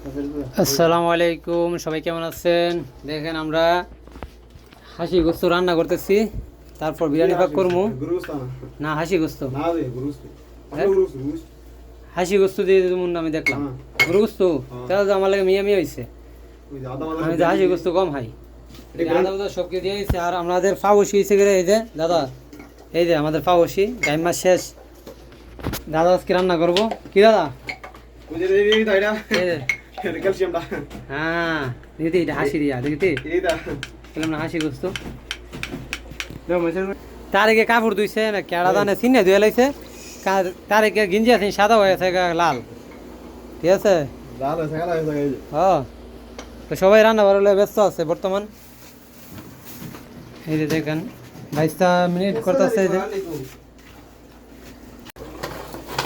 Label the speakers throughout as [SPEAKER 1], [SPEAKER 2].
[SPEAKER 1] আসসালামু আলাইকুম, সবাই কেমন আছেন? দেখেন আমরা হাসি গোস্ত রান্না করতেছি, তারপর বিরিয়ানি পাক করবো না। হাসি গোস্ত হাসি গোস্ত দিয়ে যেমন আমি দেখলাম গরু গোস্ত, তাহলে তো আমার লাগে মিয়া মিয়া হয়েছে। আমি তো হাসি গোস্ত কম খাই, সব কিছু দিয়ে দিচ্ছে। আর আমাদের ফাউসি হয়েছে গেলে এই যে দাদা, এই যে আমাদের ফাউসি টাইম মাস শেষ, দাদা আজকে রান্না করবো। কি দাদা? হ্যাঁ দিদি, এটা হাসি দিয়া দিদি, না হাসি গোস্ত। তার আগে কাপড় ধুইছে না কেড়া দানে চিনে ধুয়ে লাইছে, তার আগে গিঞ্জি আছে সাদা হয়ে আছে লাল, ঠিক আছে। তো সবাই রান্না বাড়লে ব্যস্ত আছে বর্তমান। এই যে দেখেন 22 মিনিট করতেছে।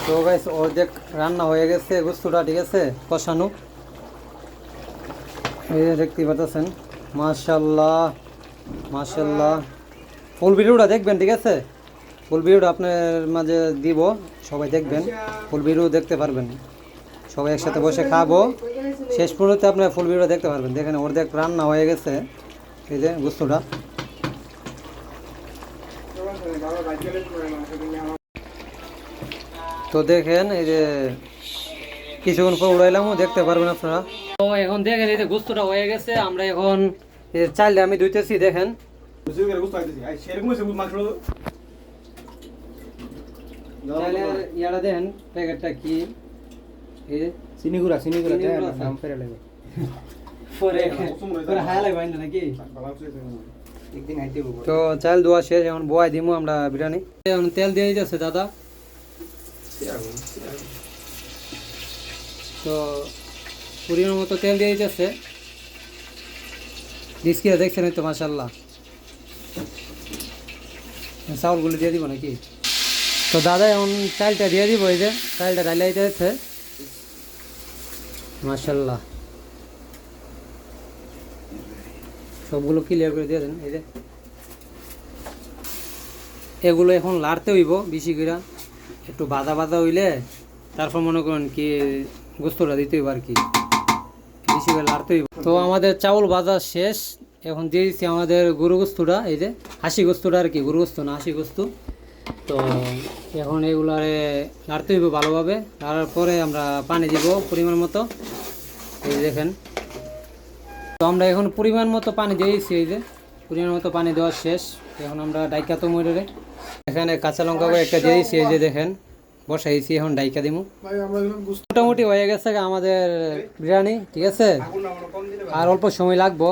[SPEAKER 1] তো গাইস অর্ধেক রান্না হয়ে গেছে গোস্তটা, ঠিক আছে, কষানো। এই যে দেখতে পাচ্ছেন, মাশাআল্লাহ মাশাআল্লাহ। ফুল ভিডিওটা দেখবেন, ঠিক আছে, ফুল ভিডিওটা আপনার মাঝে দিব, সবাই দেখবেন, ফুল ভিডিও দেখতে পারবেন। সবাই একসাথে বসে খাবো, শেষ পর্যন্ত আপনার ফুল ভিডিওটা দেখতে পারবেন। দেখেন অর্ধেক রান্না হয়ে গেছে এই যে গোস্তটা। তো দেখেন এই যে কিছুক্ষণ পর উড়াইলামও, দেখতে পারবেন আপনারা। তো এখন দেখেন এই যে গোস্তটা হয়ে গেছে, আমরা এখন চাইলে আমি ধুইতেছি। দেখেন ইয়ারা দেখেন প্যাকেটটা কি, চিনিগুড়া নাম ফেরে লাগবে নাকি। তো চাল ধোয়া শেষ, এখন বয়াই দিমু আমরা বিরিয়ানি। এখন তেল দিয়ে দিতেছে দাদা। তো পরিমাণ মতো তেল দিয়ে দিতেছে, ডিসকিটা দেখছেন তো মাশাআল্লাহ। চাউলগুলো দিয়ে দিব নাকি? তো দাদা এখন চালটা দিয়ে দিব, এই যে চালটা ডাইলে দিতেছে মাশাআল্লাহ। সবগুলো ক্লিয়ার করে দিয়ে দেন। এই যে এগুলো এখন লাড়তে হইব বেশি করে, একটু বাদা বাদা হইলে তারপর মনে করেন কি গোস্তটা দিতে হইব আর কি, বেশি করে লাড়তে হইব। তো আমাদের চাউল ভাজা শেষ, এখন দিয়ে দিচ্ছি আমাদের গরু গোস্তটা, এই যে হাসি গোস্তটা আর কি, গরু গোস্ত না হাসি গোস্ত। তো এখন এগুলারে লাড়তে হইব ভালোভাবে, লাড়ার পরে আমরা পানি দিব পরিমাণ মতো। এই দেখেন, তো আমরা এখন পরিমাণ মতো পানি দিয়ে দিচ্ছি, এই যে পরিমাণ মতো পানি দেওয়া শেষ। এখন আমরা ডাইকা তো মরে এখানে কাঁচা লঙ্কা করে একটা দিয়ে দিচ্ছি, এই যে দেখেন বসাইছি, এখন ডাইকা দিমু। মোটামুটি হয়ে গেছে আমাদের বিরিয়ানি, ঠিক আছে, আর অল্প সময় লাগবো।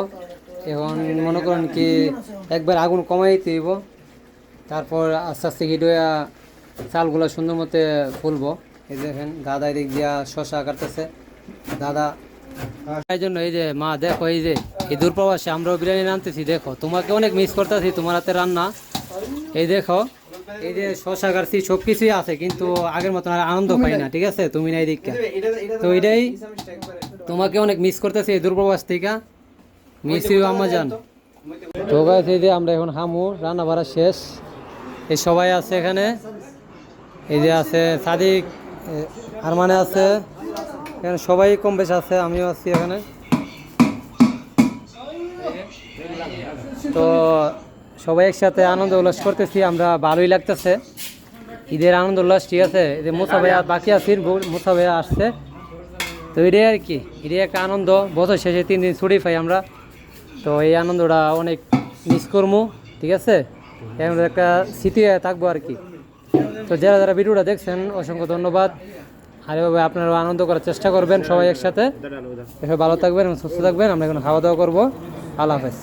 [SPEAKER 1] এখন মনে করেন কি একবার আগুন কমাই দিব, তারপর আস্তে আস্তে হিট হয়ে চালগুলো সুন্দর মতো ফুলবো। এই দেখেন দাদা এদিক দিয়া শশা কাটতেছে দাদা, এই জন্য এই যে মা দেখো, এই যে এই দূরপ্রবাসে আমরাও বিরিয়ানি রাঁধতেছি। দেখো তোমাকে অনেক মিস করতেছি, তোমার হাতে রান্না। এই দেখো এই যে শশা কাটছি, সব কিছুই আছে, কিন্তু আগের মতন আর আনন্দ পাই না, ঠিক আছে, তুমি না এই দিকটা। তো এটাই তোমাকে অনেক মিস করতেছি এই দূরপ্রবাস থেকে, মিস ইউ আম্মা জান। তো গাইস এই যে আমরা এখন হামু, রান্না বাড়া শেষ, এই সবাই আছে এখানে। এই যে আছে সাদিক, আর মানে আছে এখানে, সবাই কম বেশি আছে, আমিও আছি এখানে। তো সবাই একসাথে আনন্দ উল্লাস করতেছি আমরা, ভালোই লাগতেছে ঈদের আনন্দ উল্লাস, ঠিক আছে। এই যে মুসা ভাইয়া বাকি আছে, মুসা ভাইয়া আসছে, তো এটাই আর কি, এটাই একটা আনন্দ। বছর শেষে 3 দিন ছুটি পাই আমরা, তো এই আনন্দটা অনেক মিস করবো, ঠিক আছে, এখন একটা স্মৃতি থাকবো আর কি। তো যারা যারা ভিডিওটা দেখছেন অসংখ্য ধন্যবাদ, আর এভাবে আপনারা আনন্দ করার চেষ্টা করবেন সবাই একসাথে। এসব ভালো থাকবেন এবং সুস্থ থাকবেন। আমরা এখন খাওয়া দাওয়া করবো। আল্লাহ হাফেজ।